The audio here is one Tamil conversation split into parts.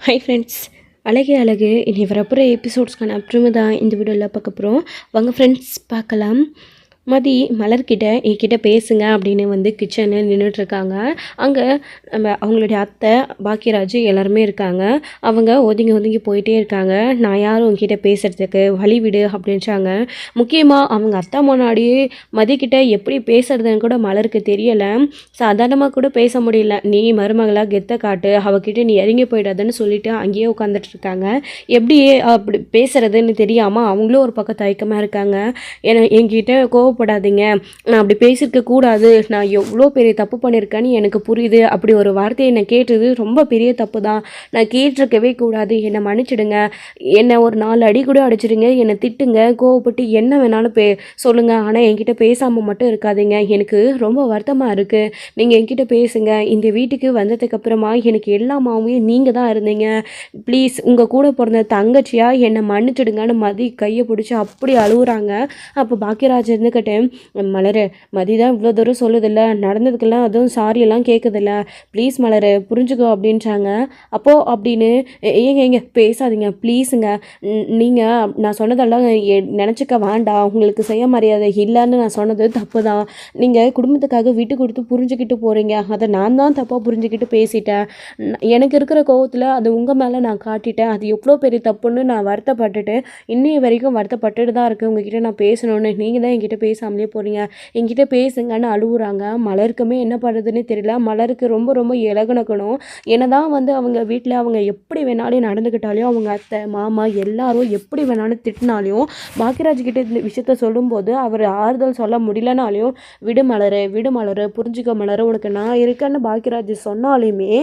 ஹை ஃப்ரெண்ட்ஸ், அழகே அழகு இனி வரப்போகிற எபிசோட்ஸ்க்கான அப்புறமே தான் இந்த வீடியோவில் பார்க்க போகிறோம். வாங்க ஃப்ரெண்ட்ஸ் பார்க்கலாம். மதி மலர்கிட்ட என்கிட்ட பேசுங்க அப்படின்னு வந்து கிச்சனில் நின்றுட்டுருக்காங்க. அங்கே அவங்களுடைய அத்தை பாக்கியராஜ் எல்லாருமே இருக்காங்க. அவங்க ஒதுங்கி போயிட்டே இருக்காங்க. நான் யாரும் உங்ககிட்ட பேசுகிறதுக்கு வழி விடு அப்படின்றாங்க. முக்கியமாக அவங்க அத்தை முன்னாடியே மதிக்கிட்ட எப்படி பேசுறதுன்னு கூட மலருக்கு தெரியலை. சாதாரணமாக கூட பேச முடியல. நீ மருமகளாக கெத்த காட்டு, அவகிட்ட நீ இறங்கி போயிடாதுன்னு சொல்லிட்டு அங்கேயே உட்காந்துட்டு இருக்காங்க. எப்படி அப்படி பேசுறதுன்னு தெரியாமல் அவங்களும் ஒரு பக்கம் தயக்கமாக இருக்காங்க. என்கிட்ட கோவப்படாதீங்க, நான் அப்படி பேசியிருக்க கூடாது, நான் எவ்வளோ பெரிய தப்பு பண்ணியிருக்கேன்னு எனக்கு புரியுது, அப்படி ஒரு வார்த்தையை என்னை கேட்டது ரொம்ப பெரிய தப்பு தான், நான் கேட்டிருக்கவே கூடாது, என்னை மன்னிச்சிடுங்க, என்னை ஒரு 4 அடி கூட அடிச்சிடுங்க, என்னை திட்டுங்க, கோவப்பட்டு என்ன வேணாலும் சொல்லுங்கள், ஆனால் என்கிட்ட பேசாமல் மட்டும் இருக்காதீங்க, எனக்கு ரொம்ப வருத்தமாக இருக்குது, நீங்கள் என்கிட்ட பேசுங்க, இந்த வீட்டுக்கு வந்ததுக்கப்புறமா எனக்கு எல்லாமாவே நீங்கள் தான் இருந்தீங்க, ப்ளீஸ் உங்கள் கூட பிறந்த தங்கச்சியாக என்னை மன்னிச்சிடுங்கன்னு மதி கையை பிடிச்சி அப்படி அழுகுறாங்க. அப்போ பாக்கியராஜ் இருந்துக்கிட்டு, மலர் மதி தான் இவ்வளோ தூரம் சொல்லுதில்ல, நடந்ததுக்கெல்லாம் அதுவும் சாரியெல்லாம் கேட்குதில்ல, ப்ளீஸ் மலர் புரிஞ்சுக்கோ அப்படின்றாங்க. அப்போது அப்படின்னு ஏங்க பேசாதீங்க ப்ளீஸுங்க, நீங்கள் நான் சொன்னதெல்லாம் நினச்சிக்க வேண்டாம், உங்களுக்கு செய்ய மரியாதை இல்லைன்னு நான் சொன்னது தப்பு தான், நீங்கள் குடும்பத்துக்காக விட்டு கொடுத்து புரிஞ்சுக்கிட்டு போகிறீங்க, அதை நான் தான் தப்பாக புரிஞ்சுக்கிட்டு பேசிட்டேன், எனக்கு இருக்கிற கோவத்தில் அது உங்கள் மேலே நான் காட்டிட்டேன், அது எவ்வளோ பெரிய தப்புன்னு நான் வருத்தப்பட்டுட்டு இன்னைய வரைக்கும் வருத்தப்பட்டுட்டு தான் இருக்குது, உங்ககிட்ட நான் பேசணுன்னு, நீங்கள் தான் என்கிட்ட பேசாமலே போகிறீங்க, என்கிட்ட பேசுங்கன்னு அழுகுறாங்க. மலருக்குமே என்ன பண்ணுறதுன்னு தெரியல. மலருக்கு ரொம்ப ரொம்ப இலகுனக்கணும். என்னதான் வந்து அவங்க வீட்டில் அவங்க எப்படி வேணாலும் நடந்துக்கிட்டாலையும், அவங்க அத்தை மாமா எல்லாரும் எப்படி வேணாலும் திட்டினாலையும், பாக்கியராஜ் கிட்ட இந்த விஷயத்த சொல்லும்போது அவர் ஆறுதல் சொல்ல முடியலனாலையும், விடு மலரு புரிஞ்சுக்க மலரு, உனக்கு நான் இருக்கேன்னு பாக்கியராஜ் சொன்னாலுமே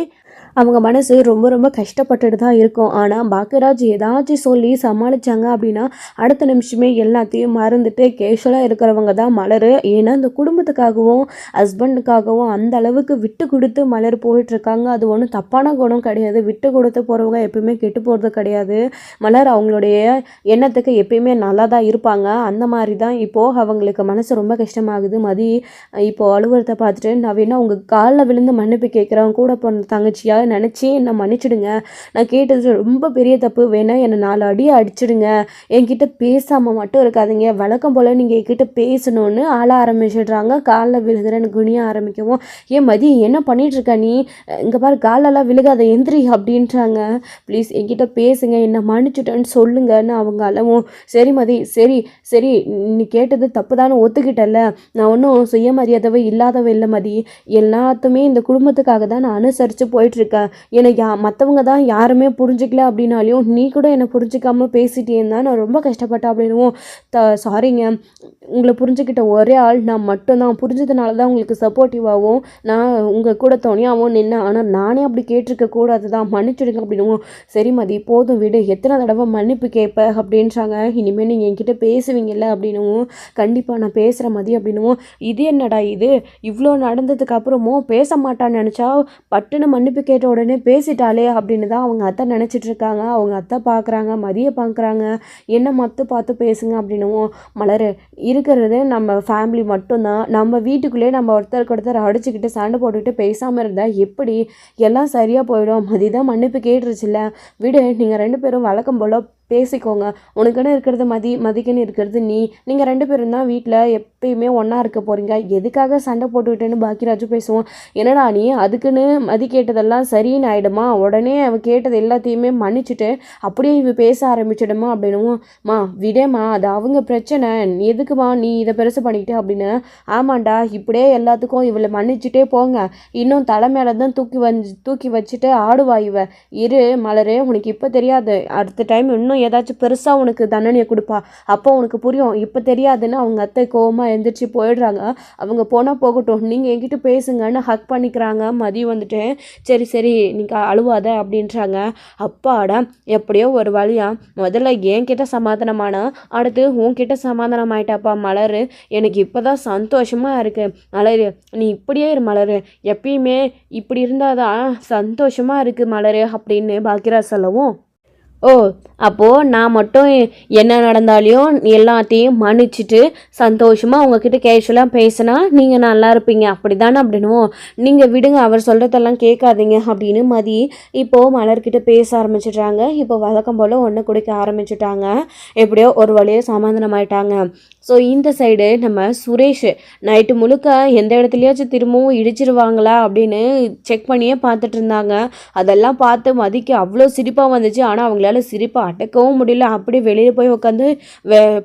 அவங்க மனசு ரொம்ப ரொம்ப கஷ்டப்பட்டுட்டு தான் இருக்கும். ஆனால் பாக்கியராஜ் ஏதாச்சும் சொல்லி சமாளித்தாங்க அப்படின்னா அடுத்த நிமிஷமே எல்லாத்தையும் மறந்துட்டு கேஷுவலாக இருக்கிறவங்க தான் மலர். ஏன்னா இந்த குடும்பத்துக்காகவும் ஹஸ்பண்டுக்காகவும் அந்த அளவுக்கு விட்டு கொடுத்து மலர் போயிட்டுருக்காங்க. அது ஒன்றும் தப்பான குணம் கிடையாது. விட்டு கொடுத்து போகிறவங்க எப்பயுமே கெட்டு போகிறது கிடையாது. மலர் அவங்களுடைய எண்ணத்துக்கு எப்பயுமே நல்லா தான் இருப்பாங்க. அந்த மாதிரி தான் இப்போது அவங்களுக்கு மனசு ரொம்ப கஷ்டமாகுது. மதி இப்போது அலுவலகத்தை பார்த்துட்டு, நான் வேணா உங்கள் காலில் விழுந்து மன்னிப்பு கேட்குறேன், கூட போன தங்கச்சியாக நினச்சி என்னை மன்னிச்சிடுங்க, நான் கேட்டது ரொம்ப பெரிய தப்பு, வேணா என்னை 4 அடி அடிச்சிடுங்க, என்கிட்ட பேசாமல் மட்டும் இருக்காதீங்க, வழக்கம் போல் நீங்கள் என்கிட்ட பேசணுன்னு ஆள ஆரம்பிச்சிடுறாங்க. காலில் விழுகிறேன்னு குனிய ஆரம்பிக்கவும், ஏன் மதி என்ன பண்ணிகிட்ருக்க நீ, இங்கே பாரு காலெல்லாம் விழுகாத எந்திரி அப்படின்றாங்க. ப்ளீஸ் என்கிட்ட பேசுங்க, என்னை மன்னிச்சுட்டேன்னு சொல்லுங்கன்னு அவங்க அளவும், சரி மதி சரி சரி நீ கேட்டது தப்பு தானே ஒத்துக்கிட்டல, நான் ஒன்றும் சுயமரியாதவை இல்லாதவ இல்லை மதி, எல்லாத்துமே இந்த குடும்பத்துக்காக தான் நான் அனுசரித்து போயிட்டுருக்கேன், என்னை மற்றவங்க தான் யாருமே புரிஞ்சிக்கல அப்படின்னாலையும் நீ கூட என்னை புரிஞ்சிக்காமல் பேசிட்டேன்னு தான் நான் ரொம்ப கஷ்டப்பட்டேன் அப்படின்னும், சாரிங்க, உங்களை புரிஞ்சுக்கிட்ட ஒரே ஆள் நான் மட்டும்தான், புரிஞ்சதுனால தான் உங்களுக்கு சப்போர்ட்டிவாகவும் நான் உங்கள் கூட துணையாகவும் நின்னேன், ஆனால் நானே அப்படி கேட்டிருக்க கூடாது தான், மன்னிச்சுடுங்க அப்படின்னும், சரி மதி போதும் விடு, எத்தனை தடவை மன்னிப்பு கேட்ப அப்படின்றாங்க, இனிமேல் நீங்கள் என்கிட்ட பேசுவீங்கல்ல அப்படின்னும், கண்டிப்பாக நான் பேசுகிற மதி அப்படின்னும், இது என்னடா இது இவ்வளோ நடந்ததுக்கு அப்புறமும் பேச மாட்டான்னு நினச்சா பட்டுன்னு மன்னிப்பு கேட்ட உடனே பேசிட்டாலே அப்படின்னு தான் அவங்க அத்தை நினச்சிட்ருக்காங்க. அவங்க அத்தை பார்க்குறாங்க, மதியை பார்க்குறாங்க, என்ன பார்த்து பேசுங்க அப்படின்னும், மலர் இருக்கிறது நம்ம ஃபேமிலி மட்டும்தான், நம்ம வீட்டுக்குள்ளேயே நம்ம ஒருத்தருக்கு அடிச்சுக்கிட்டு சண்டை போட்டுக்கிட்டு பேசாமல் இருந்தால் எப்படி, எல்லாம் சரியாக போயிடும், மதி தான் மன்னிப்பு கேட்டுருச்சுல்ல, விடு, நீங்கள் 2 பேரும் வழக்கம் போல் பேசிக்கோங்க, உனக்குன்னு இருக்கிறது மதிக்குன்னு இருக்கிறது நீங்கள் 2 பேரும் தான் வீட்டில் எப்பயுமே ஒன்றா இருக்க போகிறீங்க, எதுக்காக சண்டை போட்டுக்கிட்டேன்னு பாக்கியராஜு பேசுவோம், என்னடா நீ அதுக்குன்னு மதி கேட்டதெல்லாம் சரின்னு ஆகிடுமா, உடனே அவள் கேட்டது எல்லாத்தையுமே மன்னிச்சுட்டு அப்படியே இவ பேச ஆரம்பிச்சிடுமா அப்படின்னும், விடேம்மா அது அவங்க பிரச்சனை, எதுக்குமா நீ இதை பெருசு பண்ணிக்கிட்டு அப்படின்னு, ஆமாண்டா இப்படியே எல்லாத்துக்கும் இவளை மன்னிச்சுட்டே போங்க, இன்னும் தலை மேலே தான் தூக்கி வச்சுட்டு ஆடுவா இவ, இரு மலரே உனக்கு இப்போ தெரியாது, அடுத்த டைம் இன்னும் ஏதாச்சும் பெருசாக உனக்கு தண்டனையை கொடுப்பா, அப்போ உனக்கு புரியும், இப்போ தெரியாதுன்னு அவங்க அத்தை கோவமாக எழுந்திரிச்சு போயிடுறாங்க. அவங்க போனால் போகட்டும், நீங்கள் என்கிட்ட பேசுங்கன்னு ஹக் பண்ணிக்கிறாங்க. மதி வந்துட்டு சரி நீங்கள் அழுவாத அப்படின்றாங்க. அப்பாடா எப்படியோ ஒரு வழியா முதல்ல என்கிட்ட சமாதானமானா அடுத்து உன்கிட்ட சமாதானம் ஆயிட்டாப்பா மலர், எனக்கு இப்போ தான் சந்தோஷமாக இருக்குது, மலர் நீ இப்படியே இரு மலர், எப்பயுமே இப்படி இருந்தால் தான் சந்தோஷமாக இருக்குது மலர் அப்படின்னு பாக்கியராஜ் சொல்லவும், ஓ! அப்போது நான் மட்டும் என்ன நடந்தாலும் எல்லாத்தையும் மன்னிச்சுட்டு சந்தோஷமாக உங்ககிட்ட கேஷுவலாக பேசினா நீங்கள் நல்லா இருப்பீங்க அப்படி தானே அப்படின்னும் நீங்கள் விடுங்க அவர் சொல்கிறதெல்லாம் கேட்காதீங்க அப்படின்னு மதி இப்போது மலர்கிட்ட பேச ஆரம்பிச்சிடுறாங்க. இப்போ வழக்கம் போல் ஒன்று குடிக்க ஆரம்பிச்சுட்டாங்க. எப்படியோ ஒரு வழியாக சமாதானமாயிட்டாங்க. ஸோ இந்த சைடு நம்ம சுரேஷ் நைட்டு முழுக்க எந்த இடத்துலையாச்சும் திரும்பவும் இடிச்சிருவாங்களா அப்படின்னு செக் பண்ணியே பார்த்துட்டு இருந்தாங்க. அதெல்லாம் பார்த்து மதிக்கு அவ்வளோ சிரிப்பாக வந்துச்சு. ஆனால் அவங்களால சிரிப்பை அடக்கவும் முடியல. அப்படியே வெளியில் போய் உட்காந்து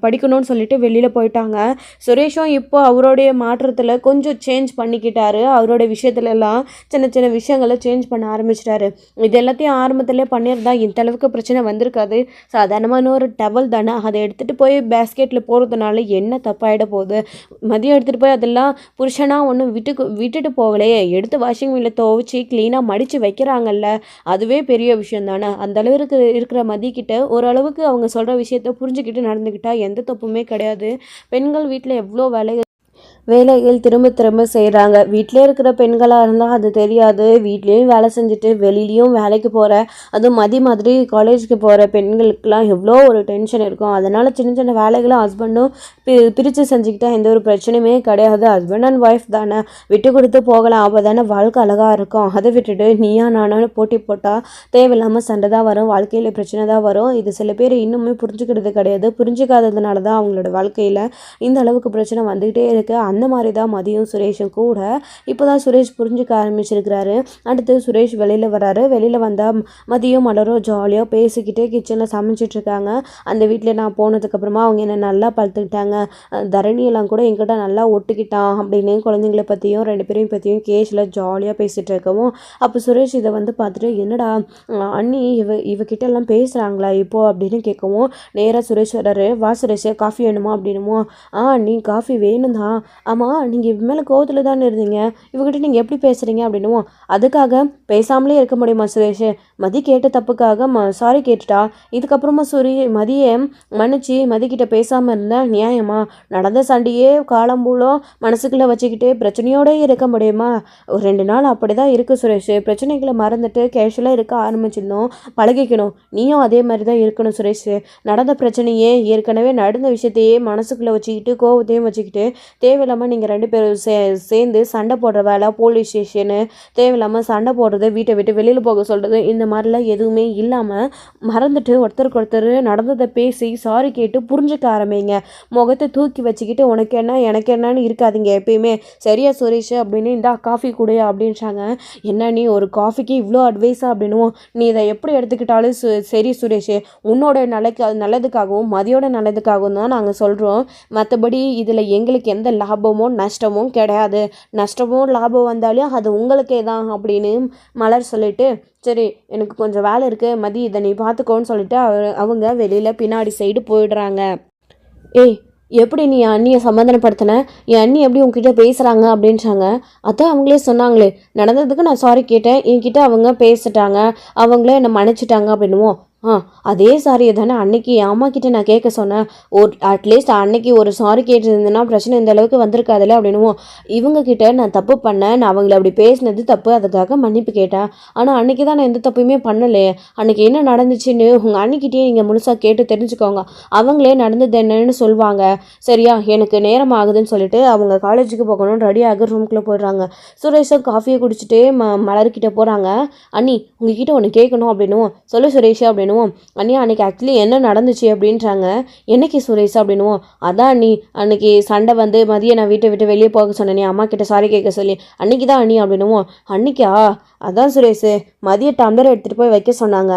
படிக்கணும்னு சொல்லிட்டு வெளியில் போயிட்டாங்க. சுரேஷும் இப்போ அவருடைய மாற்றத்தில் கொஞ்சம் சேஞ்ச் பண்ணிக்கிட்டாரு. அவருடைய விஷயத்துலலாம் சின்ன சின்ன விஷயங்களை சேஞ்ச் பண்ண ஆரம்பிச்சிட்டாரு. இது எல்லாத்தையும் ஆரம்பத்திலே பண்ணியிருந்தா இந்த அளவுக்கு பிரச்சனை வந்திருக்காது. சாதாரணமான ஒரு டவல் தானே, அதை எடுத்துகிட்டு போய் பேஸ்கெட்டில் போகிறதுனால என்ன தப்பாயிட போகுது. மதியம் எடுத்துகிட்டு போய் அதெல்லாம் புருஷனாக ஒன்றும் விட்டுட்டு போகலையே, எடுத்து வாஷிங் மில்லில் துவைச்சி க்ளீனாக மடித்து வைக்கிறாங்கல்ல, அதுவே பெரிய விஷயம் தானே. அந்த அளவுக்கு இருக்கிற மதிக்கிட்ட ஓரளவுக்கு அவங்க சொல்கிற விஷயத்த புரிஞ்சுக்கிட்டு நடந்துக்கிட்டா எந்த தப்புமே கிடையாது. பெண்கள் வீட்டில் எவ்வளோ வேலைகள் திரும்ப திரும்ப செய்கிறாங்க. வீட்டிலே இருக்கிற பெண்களாக இருந்தால் அது தெரியாது. வீட்லேயும் வேலை செஞ்சுட்டு வெளியிலையும் வேலைக்கு போகிற, அதுவும் மாதிரி காலேஜுக்கு போகிற பெண்களுக்கெலாம் எவ்வளோ ஒரு டென்ஷன் இருக்கும். அதனால் சின்ன சின்ன வேலைகளும் ஹஸ்பண்டும் பிரித்து செஞ்சுக்கிட்டா எந்த ஒரு பிரச்சனையுமே கிடையாது. ஹஸ்பண்ட் அண்ட் ஒய்ஃப் தானே, விட்டு கொடுத்து போகலாம். அப்போ தானே வாழ்க்கை அழகாக இருக்கும். அதை விட்டுட்டு நீயா நானான்னு போட்டி போட்டால் தேவையில்லாமல் சண்டை தான் வரும், வாழ்க்கையில் பிரச்சனை தான் வரும். இது சில பேர் இன்னுமே புரிஞ்சுக்கிறது கிடையாது. புரிஞ்சுக்காததுனால தான் அவங்களோட வாழ்க்கையில் இந்த அளவுக்கு பிரச்சனை வந்துக்கிட்டே இருக்குது. அந்த மாதிரி தான் மதியும் சுரேஷும் கூட. இப்போ தான் சுரேஷ் புரிஞ்சுக்க ஆரம்பிச்சிருக்கிறாரு. அடுத்து சுரேஷ் வெளியில் வராரு. வெளியில் வந்தால் மதியம் மலரும் ஜாலியாக பேசிக்கிட்டே கிச்சனில் சமைச்சிட்ருக்காங்க. அந்த வீட்டில் நான் போனதுக்கப்புறமா அவங்க என்னை நல்லா பார்த்துக்கிட்டாங்க. தரணியெல்லாம் கூட என்கிட்ட நல்லா ஒட்டுக்கிட்டான் அப்படின்னு குழந்தைங்கள பற்றியும் 2 பேரையும் பற்றியும் கேஷில் ஜாலியாக பேசிகிட்டு இருக்கவும், அப்போ சுரேஷ் இதை வந்து பார்த்துட்டு என்னடா அண்ணி இவகிட்டெல்லாம் பேசுகிறாங்களா இப்போது அப்படின்னு கேட்கவும், நேராக சுரேஷ் வர்றாரு. வா சுரேஷ், காஃபி வேணுமா அப்படின்னுமோ, நீ காஃபி வேணும் தான். ஆமாம், நீங்கள் இவ மேலே கோவத்தில் தானே இருந்தீங்க, இவகிட்ட நீங்கள் எப்படி பேசுகிறீங்க அப்படின்னுவோம். அதுக்காக பேசாமலே இருக்க முடியுமா சுரேஷ்? மதி கேட்ட தப்புக்காக சாரி கேட்டுட்டா. இதுக்கப்புறமா மதியை மன்னிச்சு மதிக்கிட்ட பேசாமல் இருந்தால் நியாயமா? நடந்த சண்டையே காலம்பூலம் மனசுக்குள்ளே வச்சுக்கிட்டு பிரச்சனையோடு இருக்க முடியுமா? ஒரு 2 நாள் அப்படி தான் இருக்குது சுரேஷ். பிரச்சனைகளை மறந்துட்டு கேஷுவலாக இருக்க ஆரம்பிச்சிருந்தோம், பழகிக்கணும். நீயும் அதே மாதிரி தான் இருக்கணும் சுரேஷ். நடந்த பிரச்சனையே, ஏற்கனவே நடந்த விஷயத்தையே மனசுக்குள்ளே வச்சுக்கிட்டு கோவத்தையும் வச்சுக்கிட்டு தேவையில்லாமல் நீங்கள் 2 பேரும் சேர்ந்து சண்டை போடுற வேலை, போலீஸ் ஸ்டேஷனு, தேவையில்லாமல் சண்டை போடுறது, வீட்டை விட்டு வெளியில் போக சொல்கிறது, இந்த மாதிரிலாம் எதுவுமே இல்லாமல் மறந்துட்டு ஒருத்தருக்கு ஒருத்தர் நடந்ததை பேசி சாரி கேட்டு புரிஞ்சுக்க ஆரம்பிங்க. முகத்தை தூக்கி வச்சுக்கிட்டு உனக்கு என்ன எனக்கு என்னன்னு இருக்காதீங்க எப்பயுமே. சரியா சுரேஷ் அப்படின்னு இந்தா காஃபி கொடு அப்படின்றாங்க. என்ன நீ ஒரு காஃபிக்கு இவ்வளோ அட்வைஸா அப்படின்னுவோம். நீ இதை எப்படி எடுத்துக்கிட்டாலும் சரி சுரேஷ், உன்னோட நல்லதுக்காகவும் மதியோட நல்லதுக்காகவும் தான் நாங்கள் சொல்கிறோம். மற்றபடி இதில் எங்களுக்கு எந்த லாபமோ நஷ்டமோ கிடையாது. நஷ்டமோ லாபம் வந்தாலும் அது உங்களுக்கே தான் அப்படின்னு மலர் சொல்லிட்டு, சரி எனக்கு கொஞ்சம் வேலை இருக்குது மதி, இதை நீ பார்த்துக்கோன்னு சொல்லிட்டு அவங்க வெளியில் பின்னாடி சைடு போயிடுறாங்க. ஏய், எப்படி நீ என் அண்ணியை சமாதானப்படுத்தின? என் அண்ணி எப்படி உங்ககிட்ட பேசுகிறாங்க அப்படின்றாங்க. அதான் அவங்களே சொன்னாங்களே, நடந்ததுக்கு நான் சாரி கேட்டேன், என்கிட்ட அவங்க பேசிட்டாங்க, அவங்களே என்னை மன்னிச்சிட்டாங்க அப்படின்னுவோம். அதே சாரியை தானே அன்னைக்கு என் அம்மா கிட்டே நான் கேட்க சொன்னேன். அட்லீஸ்ட் அன்னைக்கு ஒரு சாரி கேட்டிருந்தேன்னா பிரச்சனை இந்த அளவுக்கு வந்திருக்காதுல்ல அப்படின்னுவோம். இவங்கக்கிட்ட நான் தப்பு பண்ணேன், நான் அவங்கள அப்படி பேசினது தப்பு, அதுக்காக மன்னிப்பு கேட்டேன். ஆனால் அன்றைக்கி தான் நான் எந்த தப்புமே பண்ணலையே. அன்றைக்கி என்ன நடந்துச்சுன்னு உங்கள் அன்னிக்கிட்டேயே நீங்கள் முழுசாக கேட்டு தெரிஞ்சுக்கோங்க. அவங்களே நடந்தது என்னன்னு சொல்லுவாங்க. சரியா, எனக்கு நேரம் ஆகுதுன்னு சொல்லிட்டு அவங்க காலேஜுக்கு போகணும் ரெடியாக ரூம்குள்ளே போயிடுறாங்க. சுரேஷை காஃபியை குடிச்சிட்டே மலர்கிட்ட போகிறாங்க. அண்ணி உங்ககிட்ட ஒன்று கேட்கணும் அப்படின்னுவோம். சொல்லு சுரேஷ் அப்படின்னுவோம். அண்ணி அன்னைக்கு ஆக்சுவலி என்ன நடந்துச்சு அப்படின்றாங்க. என்னைக்கு சுரேஷ் அப்படின்னுவோம். அதான் அண்ணி அன்னைக்கு சண்டை வந்து மதியம் நான் வீட்டை விட்டு வெளியே போக சொன்னேன், அம்மா கிட்ட சாரி கேட்க சொல்லி, அன்னைக்கு தான் அண்ணி அப்படின்னுவோம். அன்னைக்கா? அதான் சுரேஷ் மதிய டம்ளர் எடுத்துகிட்டு போய் வைக்க சொன்னாங்க.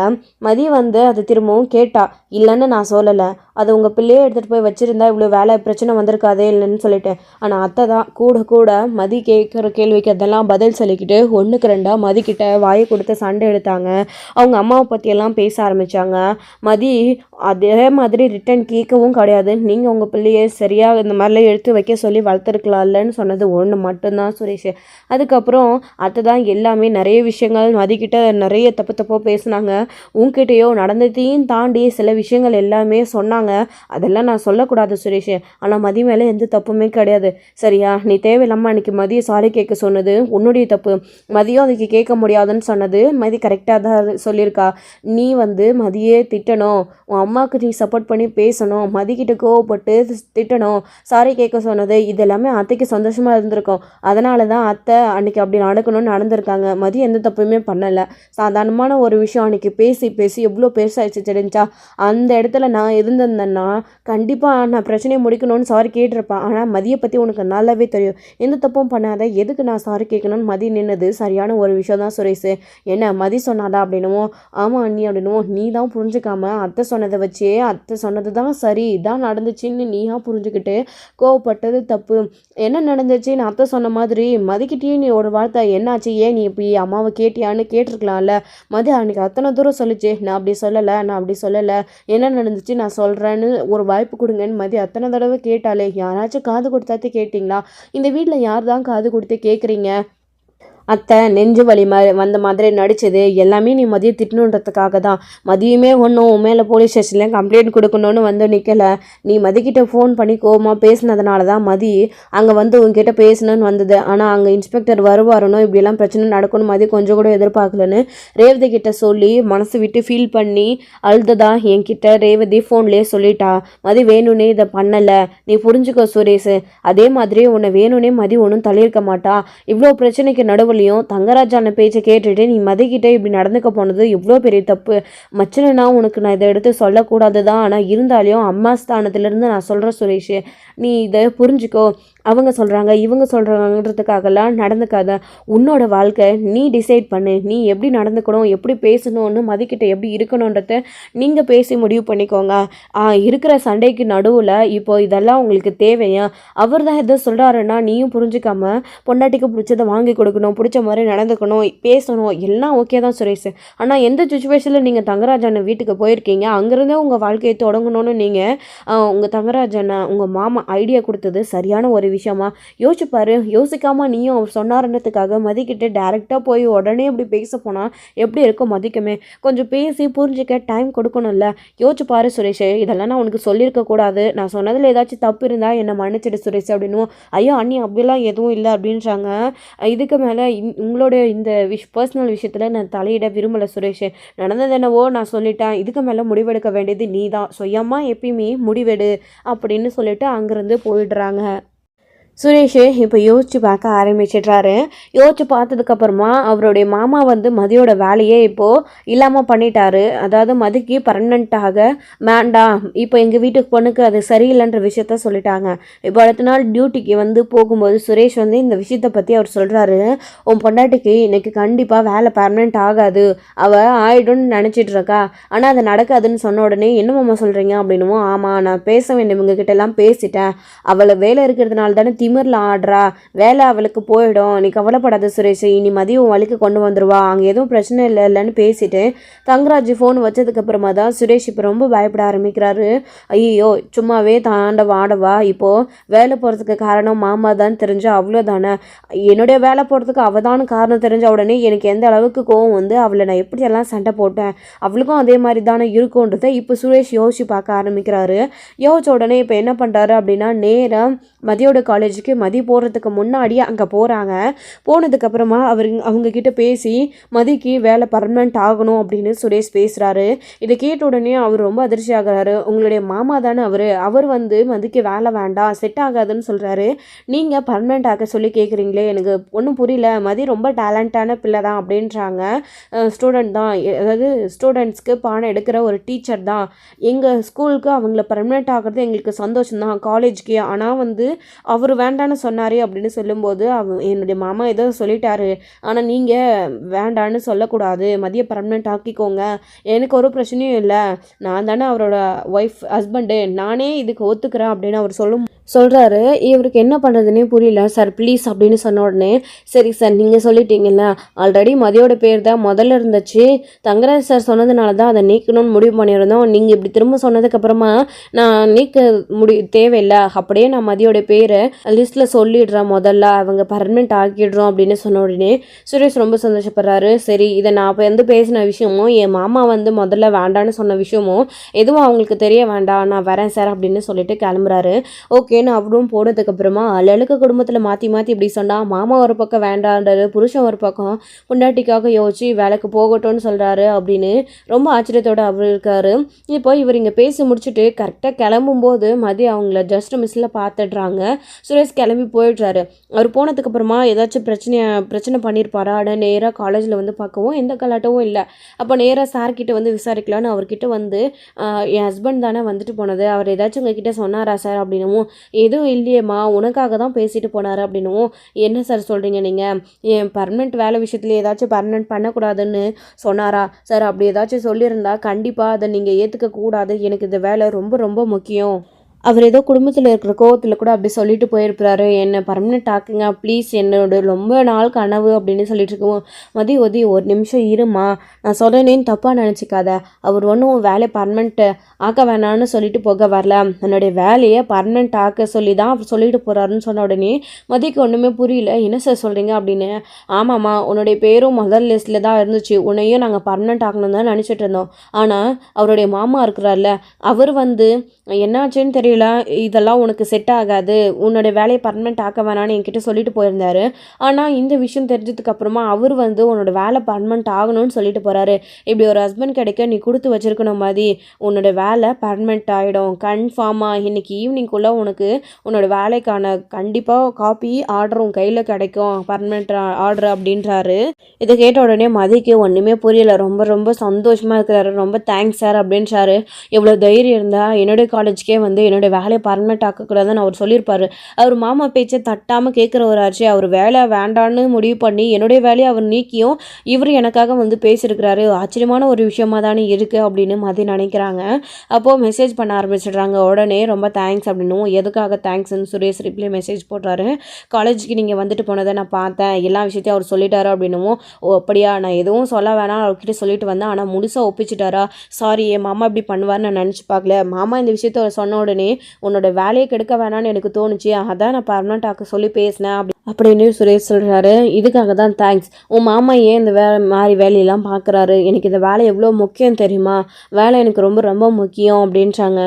மதியம் வந்து அது திரும்பவும் கேட்டா. இல்லைன்னு நான் சொல்லலை, அது உங்கள் பிள்ளையே எடுத்துகிட்டு போய் வச்சுருந்தா இவ்வளோ வேலை பிரச்சனை வந்திருக்காதே இல்லைன்னு சொல்லிட்டேன். ஆனால் அத்தை தான் கூட மதி கேட்குற கேள்விக்கு அதெல்லாம் பதில் சொல்லிக்கிட்டு 1க்கு 2 மதிக்கிட்ட வாயை கொடுத்து சண்டை எடுத்தாங்க. அவங்க அம்மாவை பற்றியெல்லாம் பேச ஆரம்பித்தாங்க. மதி அதே மாதிரி ரிட்டன் கேட்கவும் கிடையாது. நீங்கள் உங்கள் பிள்ளையை சரியாக இந்த மாதிரிலாம் எடுத்து வைக்க சொல்லி வளர்த்துருக்கலாம்லன்னு சொன்னது ஒன்று மட்டும்தான் சுரேஷ். அதுக்கப்புறம் அத்தை தான் எல்லாமே நிறைய விஷயங்கள் மதிக்கிட்ட நிறைய தப்பு தப்பாக பேசுனாங்க. உங்ககிட்டயோ நடந்ததையும் தாண்டி சில விஷயங்கள் எல்லாமே சொன்னாங்க. அதெல்லாம் நான் சொல்லக்கூடாது சுரேஷ். ஆனால் மதி மேலே எந்த தப்புமே கிடையாது. சரியா? நீ தேவையில்லாமல் அன்றைக்கி மதியை சாரி கேட்க சொன்னது உன்னுடைய தப்பு. மதியம் அதுக்கு கேட்க முடியாதுன்னு சொன்னது மதி கரெக்டாக தான் சொல்லியிருக்கா. நீ மதியே திட்டணும், உன் அம்மாவுக்கு நீ சப்போர்ட் பண்ணி பேசணும், மதிக்கிட்ட கோவப்பட்டு திட்டணும், சாரி கேட்க சொன்னது இது எல்லாமே அத்தைக்கு சந்தோஷமாக இருந்திருக்கும். அதனால தான் அத்தை அன்றைக்கி அப்படி நடக்கணும்னு நடந்திருக்காங்க. மதி எந்த தப்புமே பண்ணலை. சாதாரணமான ஒரு விஷயம் அன்றைக்கி பேசி பேசி எவ்வளோ பெருசாகிடுச்சு தெரிஞ்சா. அந்த இடத்துல நான் இருந்திருந்தேன்னா கண்டிப்பாக நான் பிரச்சனையை முடிக்கணும்னு சாரி கேட்டிருப்பேன். ஆனால் மதியை பற்றி உனக்கு நல்லாவே தெரியும். எந்த தப்பும் பண்ணாத, எதுக்கு நான் சாரி கேட்கணும்னு மதி நின்னது சரியான ஒரு விஷயம் தான் சுரேஷ். என்ன மதி சொன்னாதா அப்படின்னுமோ, ஆமாம் அண்ணி அப்படின்னுமோ, நீ தான் புரிஞ்சுக்காம அத்தை சொன்னதை வச்சே அத்தை சொன்னது தான் சரி இதான் நடந்துச்சுன்னு நீயா புரிஞ்சுக்கிட்டு கோவப்பட்டது தப்பு. என்ன நடந்துச்சு? நான் அத்தை சொன்ன மாதிரி மதிக்கிட்டே நீ ஒரு வார்த்தை என்னாச்சு, ஏன் நீ இப்படி அம்மாவை கேட்டியான்னு கேட்டிருக்கலாம்ல. மதி அன்றைக்கி அத்தனை தூரம் சொல்லிச்சு, நான் அப்படி சொல்லலை, என்ன நடந்துச்சு நான் சொல்கிறேன்னு ஒரு வாய்ப்பு கொடுங்கன்னு மதி அத்தனை தடவை கேட்டாலே. யாராச்சும் காது கொடுத்தாத்தே கேட்டிங்களா? இந்த வீட்டில் யார் தான் காது கொடுத்து கேட்குறீங்க? அத்தை நெஞ்சு வலி வந்த மாதிரி நடித்தது எல்லாமே நீ மதியம் திட்டணுன்றதுக்காக தான். மதியமே ஒன்றும் மேலே போலீஸ் ஸ்டேஷனில் கம்ப்ளைண்ட் கொடுக்கணுன்னு நிற்கலை. நீ மதிக்கிட்ட ஃபோன் பண்ணி கோவமாக பேசினதுனால தான் மதி அங்கே உங்ககிட்ட பேசணுன்னு வந்தது. ஆனால் அங்கே இன்ஸ்பெக்டர் வருவாருனோ இப்படியெல்லாம் பிரச்சனை நடக்கணும் மதி கொஞ்சம் கூட எதிர்பார்க்கலன்னு ரேவதி கிட்ட சொல்லி மனசு விட்டு ஃபீல் பண்ணி அழுததா என்கிட்ட ரேவதி ஃபோன்லேயே சொல்லிட்டா. மதி வேணும்னே இதை பண்ணலை, நீ புரிஞ்சுக்கோ சுரேஷ். அதே மாதிரி உன்னை வேணும்னே மதி ஒன்றும் தள்ளியிருக்க மாட்டா. இவ்வளோ பிரச்சனைக்கு நடுவில் தங்கராஜான பேச்சை கேட்டுட்டு நீ மதிக்கிட்ட இப்படி நடந்துக்க போனது எவ்வளோ பெரிய தப்பு. மச்சனா உனக்கு நான் இதை எடுத்து சொல்லக்கூடாது தான். ஆனால் இருந்தாலையும் அம்மா ஸ்தானத்துலேருந்து நான் சொல்கிறேன் சுரேஷ், நீ இதை புரிஞ்சுக்கோ. அவங்க சொல்கிறாங்க இவங்க சொல்கிறாங்கன்றதுக்காகலாம் நடந்துக்காத. உன்னோட வாழ்க்கை நீ டிசைட் பண்ணு. நீ எப்படி நடந்துக்கணும், எப்படி பேசணும்னு மதிக்கிட்ட எப்படி இருக்கணுன்றத நீங்கள் பேசி முடிவு பண்ணிக்கோங்க. இருக்கிற சண்டைக்கு நடுவில் இப்போது இதெல்லாம் உங்களுக்கு தேவையா? அவர் தான் எதை சொல்கிறாருன்னா நீயும் புரிஞ்சுக்காம பொண்டாட்டிக்கு பிடிச்சதை வாங்கி கொடுக்கணும், பிடிச்ச மாதிரி நடந்துக்கணும், பேசணும், எல்லாம் ஓகே தான் சுரேஷ். ஆனால் எந்த சுச்சுவேஷனில் நீங்கள் தங்கராஜனை வீட்டுக்கு போயிருக்கீங்க, அங்கேருந்தே உங்கள் வாழ்க்கையை தொடங்கணும்னு நீங்கள் உங்கள் தங்கராஜனை உங்கள் மாமா ஐடியா கொடுத்தது சரியான ஒரு விஷயமா? யோசிச்சுப்பாரு. யோசிக்காமல் நீயும் அவர் சொன்னார்ன்றதுக்காக மதிக்கிட்டு டைரெக்டாக போய் உடனே இப்படி பேச போனால் எப்படி இருக்கும்? மதிக்குமே கொஞ்சம் பேசி புரிஞ்சுக்க டைம் கொடுக்கணும்ல. யோசிச்சுப்பாரு சுரேஷ். இதெல்லாம் நான் உனக்கு சொல்லியிருக்கக்கூடாது. நான் சொன்னதில் ஏதாச்சும் தப்பு இருந்தால் என்னை மன்னிச்சிடு சுரேஷ் அப்படின்னு. ஐயோ அண்ணி அப்படிலாம் எதுவும் இல்லை அப்படின்றாங்க. இதுக்கு மேலே உங்களோட இந்த பர்சனல் விஷயத்தில் நான் தலையிட விரும்பலை சுரேஷ். நடந்தது என்னவோ நான் சொல்லிட்டேன். இதுக்கு மேலே முடிவெடுக்க வேண்டியது நீ தான். சுயமாக எப்பயுமே முடிவெடு அப்படின்னு சொல்லிட்டு அங்கேருந்து போயிடுறாங்க. சுரேஷ் இப்போ யோசித்து பார்க்க ஆரம்பிச்சிட்றாரு. யோசித்து பார்த்ததுக்கப்புறமா அவருடைய மாமா மதியோட வேலையே இப்போது இல்லாமல் பண்ணிட்டாரு. அதாவது மதிக்கு பர்மனெண்ட்டாக வேண்டாம், இப்போ எங்கள் வீட்டுக்கு பொண்ணுக்கு அது சரியில்லைன்ற விஷயத்த சொல்லிட்டாங்க. இப்போ அடுத்த நாள் டியூட்டிக்கு போகும்போது சுரேஷ் இந்த விஷயத்தை பற்றி அவர் சொல்கிறாரு. உன் பொண்டாட்டிக்கு இன்றைக்கி கண்டிப்பாக வேலை பர்மனெண்ட் ஆகாது, அவள் ஆயிடும்னு நினச்சிட்டு இருக்கா. ஆனால் அது நடக்காதுன்னு சொன்ன உடனே என்ன மாமா சொல்கிறீங்க அப்படின்னுமோ, ஆமாம் நான் பேச வேண்டியவங்க கிட்டலாம் பேசிட்டேன், அவளை வேலை இருக்கிறதுனால தானே திமிரில் ஆடுறா, வேலை அவளுக்கு போயிடும், நீ கவலைப்படாத சுரேஷ், இனி மதியம் வழிக்கு கொண்டு வந்துடுவா, அங்கே எதுவும் பிரச்சனை இல்லைன்னு பேசிட்டு தங்கராஜ் ஃபோன் வச்சதுக்கப்புறமா தான் சுரேஷ் இப்போ ரொம்ப பயப்பட ஆரம்பிக்கிறாரு. ஐயோ சும்மாவே ஆடவா இப்போது வேலை போகிறதுக்கு காரணம் மாமா தான் தெரிஞ்சா அவ்வளோதானே, என்னுடைய வேலை போகிறதுக்கு அவள் தான் காரணம் தெரிஞ்ச உடனே எனக்கு எந்த அளவுக்கு கோவம் அவளை நான் எப்படியெல்லாம் சண்டை போட்டேன், அவளுக்கும் அதே மாதிரி தானே இருக்கும்ன்றதை இப்போ சுரேஷ் யோசிச்சு பார்க்க ஆரம்பிக்கிறாரு. யோசிச்ச உடனே இப்போ என்ன பண்ணுறாரு அப்படின்னா நேராக மதியோட காலேஜுக்கு மதி போகிறதுக்கு முன்னாடியே அங்கே போகிறாங்க. போனதுக்கப்புறமா அவங்கக்கிட்ட பேசி மதிக்கு வேலை பர்மனெண்ட் ஆகணும் அப்படின்னு சுரேஷ் பேசுகிறாரு. இதை கேட்ட உடனே அவர் ரொம்ப அதிர்ச்சி ஆகிறாரு. உங்களுடைய மாமா தானே அவர் மதிக்கு வேலை வேண்டாம் செட் ஆகாதுன்னு சொல்கிறாரு. நீங்கள் பர்மனெண்ட் ஆக சொல்லி கேட்குறீங்களே, எனக்கு ஒன்றும் புரியல, மதி ரொம்ப டேலண்டான பிள்ளை தான் அப்படின்றாங்க. ஸ்டூடெண்ட் தான், அதாவது ஸ்டூடெண்ட்ஸ்க்கு பாடம் எடுக்கிற ஒரு டீச்சர் தான், எங்கள் ஸ்கூலுக்கு அவங்கள பர்மனெண்ட் ஆகிறது எங்களுக்கு சந்தோஷம் தான் காலேஜுக்கு. ஆனால் அவர் வேண்டான்னு சொன்னார் அப்படின்னு சொல்லும்போது என்னுடைய மாமா ஏதோ சொல்லிட்டாரு, ஆனால் நீங்கள் வேண்டான்னு சொல்லக்கூடாது, மதிய பர்மனெண்ட் ஆக்கிக்கோங்க, எனக்கு ஒரு பிரச்சனையும் இல்லை, நான் தானே அவரோட ஹஸ்பண்டு, நானே இதுக்கு ஒத்துக்கிறேன் அப்படின்னு அவர் சொல்கிறாரு. இவருக்கு என்ன பண்ணுறதுன்னே புரியல. சார் ப்ளீஸ் அப்படின்னு சொன்ன உடனே, சரி சார் நீங்கள் சொல்லிட்டீங்கல்ல, ஆல்ரெடி மதியோட பேர் தான் முதல்ல இருந்துச்சு. தங்கராஜ் சார் சொன்னதுனால தான் அதை நீக்கணும்னு முடிவு பண்ணியிருந்தோம். நீங்கள் இப்படி திரும்ப சொன்னதுக்கப்புறமா நான் நீக்க தேவையில்லை. அப்படியே நான் மதியோட பேரை லிஸ்ட்டில் சொல்லிடுறேன். முதல்ல அவங்க பர்மனெண்ட் ஆக்கிடுறோம் அப்படின்னு சொன்ன உடனே சுரேஷ் ரொம்ப சந்தோஷப்படுறாரு. சரி இதை நான் இப்போ வந்து பேசின விஷயமும் என் மாமா வந்து முதல்ல வேண்டான்னு சொன்ன விஷயமும் எதுவும் அவங்களுக்கு தெரிய வேண்டாம், நான் வரேன் சார் அப்படின்னு சொல்லிட்டு கிளம்புறாரு. ஓகேன்னு அவரும் போனதுக்கப்புறமா அழலுக்கு குடும்பத்தில் மாற்றி மாற்றி இப்படி சொன்னால் மாமா ஒரு பக்கம் வேண்டான்றது, புருஷன் ஒரு பக்கம் பொண்டாட்டிக்காக யோசிச்சு வேலைக்கு போகட்டும்னு சொல்கிறாரு அப்படின்னு ரொம்ப ஆச்சரியத்தோடு அவர் இருக்காரு. இப்போ இவர் இங்கே பேசி முடிச்சுட்டு கரெக்டாக கிளம்பும்போது மதியம் அவங்கள ஜஸ்ட் மிஸ்ஸில் பார்த்துடுறாங்க. சுரேஷ் கிளம்பி போயிடுறாரு. அவர் போனதுக்கப்புறமா ஏதாச்சும் பிரச்சனை பண்ணியிருப்பாரா? ஆனால் நேராக காலேஜில் வந்து பார்க்கவும் எந்த கலாட்டவும் இல்லை. அப்போ நேராக சார்கிட்ட வந்து விசாரிக்கலான்னு அவர்கிட்ட வந்து என் ஹஸ்பண்ட் தானே வந்துட்டு போனது, அவர் ஏதாச்சும் உங்ககிட்ட சொன்னாரா சார் அப்படின்னவும், எதுவும் இல்லையேம்மா உனக்காக தான் பேசிட்டு போனார் அப்படின்னவும், என்ன சார் சொல்கிறீங்க நீங்கள், என் பர்மனெண்ட் வேலை விஷயத்துல ஏதாச்சும் பர்மனெண்ட் பண்ணக்கூடாதுன்னு சொன்னாரா சார்? அப்படி ஏதாச்சும் சொல்லியிருந்தா கண்டிப்பாக அதை நீங்கள் ஏற்றுக்க கூடாது, எனக்கு இந்த வேலை ரொம்ப ரொம்ப முக்கியம். அவர் ஏதோ குடும்பத்தில் இருக்கிற கோவத்தில் கூட அப்படி சொல்லிட்டு போயிருப்பாரு. என்னை பர்மனெண்ட் ஆக்குங்க ப்ளீஸ், என்னோட ரொம்ப நாள் கனவு அப்படின்னு சொல்லிட்டு இருக்கோம். ஒதி ஒரு நிமிஷம் இருமா, நான் சொல்கிறேனேன்னு தப்பாக நினச்சிக்காத. அவர் ஒன்றும் வேலையை பர்மனெண்ட் ஆக்க வேணான்னு சொல்லிட்டு போக வரல, என்னுடைய வேலையை பர்மனெண்ட் ஆக்க சொல்லி தான் அவர் சொல்லிட்டு போகிறாருன்னு சொன்ன உடனே மதிக்கு ஒன்றுமே புரியல. என்ன சார் சொல்கிறீங்க அப்படின்னு. ஆமாம்மா, உன்னுடைய பேரும் முதல் லிஸ்ட்டில் தான் இருந்துச்சு, உன்னையும் நாங்கள் பர்மனெண்ட் ஆக்கணும் தான் நினச்சிட்டு இருந்தோம். ஆனால் அவருடைய மாமா இருக்கிறார்ல, அவர் வந்து என்னாச்சுன்னு தெரியல, இதெல்லாம் உனக்கு செட் ஆகாது, உன்னோட வேலையை பர்மனெண்ட் ஆக்க வேணான்னு என்கிட்ட சொல்லிட்டு போயிருந்தாரு. ஆனால் இந்த விஷயம் தெரிஞ்சதுக்கு அப்புறமா அவர் வந்து உன்னோட வேலை பர்மனெண்ட் ஆகணும்னு சொல்லிட்டு போகிறாரு. இப்படி ஒரு ஹஸ்பண்ட் கிடைக்க நீ கொடுத்து வச்சிருக்கணும் மாதிரி, உன்னோட வேலை பர்மனெண்ட் ஆகிடும் கன்ஃபார்மாக. இன்னைக்கு ஈவினிங்குள்ளே உனக்கு உன்னோட வேலைக்கான கண்டிப்பாக காப்பி ஆர்டரும் கையில் கிடைக்கும், பர்மனெண்ட் ஆர்டர் அப்படின்றாரு. இதை கேட்ட உடனே மதிக்கு ஒன்றுமே புரியல. ரொம்ப ரொம்ப சந்தோஷமாக இருக்கிறாரு. ரொம்ப தேங்க்ஸ் சார் அப்படின்றாரு. எவ்வளோ தைரியம் இருந்தால் என்னுடைய காலேஜ்க்கே வந்து என்னோடய வேலையை பர்மனெண்ட் ஆக்கக்கூடாதுன்னு அவர் சொல்லியிருப்பார். அவர் மாமா பேச்சை தட்டாமல் கேட்குறவராச்சு. அவர் வேலை வேண்டான்னு முடிவு பண்ணி என்னுடைய வேலையை அவர் நீக்கியும் இவர் எனக்காக வந்து பேசியிருக்கிறாரு. ஆச்சரியமான ஒரு விஷயமா தானே இருக்குது அப்படின்னு மதி நினைக்கிறாங்க. அப்போது மெசேஜ் பண்ண ஆரம்பிச்சிடுறாங்க. உடனே ரொம்ப தேங்க்ஸ் அப்படின்னும், எதுக்காக தேங்க்ஸ்ன்னு சுரேஷ் ரிப்ளை மெசேஜ் போடுறாரு. காலேஜுக்கு நீங்கள் வந்துட்டு போனதை நான் பார்த்தேன், எல்லா விஷயத்தையும் அவர் சொல்லிட்டாரு அப்படின்னும். ஓ அப்படியா, நான் எதுவும் சொல்ல வேணாம் அவர்கிட்ட சொல்லிட்டு வந்தேன், ஆனால் முழுசாக ஒப்பிச்சிட்டாரா? சாரி, என் மாமா இப்படி பண்ணுவார்னு நான் நினச்சி பார்க்கல. மாமா இந்த விஷயத்த சொன்ன உடனே உன்னோட வேலையை கெடுக்க வேணான்னு எனக்கு தோணுச்சு, அதான் நான் பர்மனெண்ட் ஆக்க சொல்லி பேசினேன் அப்படின்னு சுரேஷ் சொல்கிறாரு. இதுக்காக தான் தேங்க்ஸ். உன் மாமா ஏன் இந்த மாதிரி வேலையெல்லாம் பார்க்குறாரு, எனக்கு இந்த வேலை எவ்வளோ முக்கியம் தெரியுமா, வேலை எனக்கு ரொம்ப ரொம்ப முக்கியம் அப்படின்றாங்க.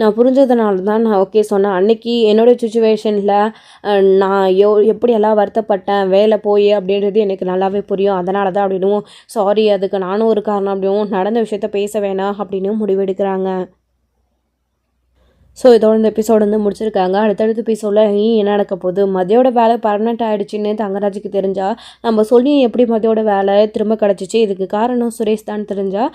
நான் புரிஞ்சதுனால தான் நான் ஓகே சொன்னேன். அன்னைக்கு என்னோடய சுச்சுவேஷனில் நான் எப்படியெல்லாம் வருத்தப்பட்டேன் வேலை போய் அப்படின்றது எனக்கு நல்லாவே புரியும், அதனால தான் அப்படின்னும். சாரி, அதுக்கு நானும் ஒரு காரணம் அப்படின்னும், நடந்த விஷயத்த பேச வேணாம் அப்படின்னு முடிவெடுக்கிறாங்க. ஸோ இதோட இந்த எபிசோடு வந்து முடிச்சிருக்காங்க. அடுத்தடுத்த எபிசோடில் என்ன நடக்க போகுது, மதியோட வேலை பர்மனெண்ட் ஆகிடுச்சின்னு தங்கராஜுக்கு தெரிஞ்சால் நம்ம சொல்லி எப்படி மதியோட வேலை திரும்ப கிடச்சிச்சு, இதுக்கு காரணம் சுரேஷ் தான் தெரிஞ்சால்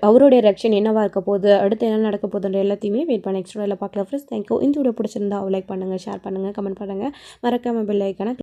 அவருடைய ரியாக்ஷன் என்னவாக இருக்க போகுது, அடுத்து என்ன நடக்க போகுதுன்ற எல்லாத்தையுமே வெயிட் பண்ண நெக்ஸ்ட் வீடியோவில் பார்க்கலாம் ஃப்ரெண்ட்ஸ். தேங்க்யூ. இந்த வீடியோ பிடிச்சிருந்தா லைக் பண்ணுங்கள், ஷேர் பண்ணுங்கள், கமெண்ட் பண்ணுங்கள், மறக்காமல் பெல் ஐக்கானை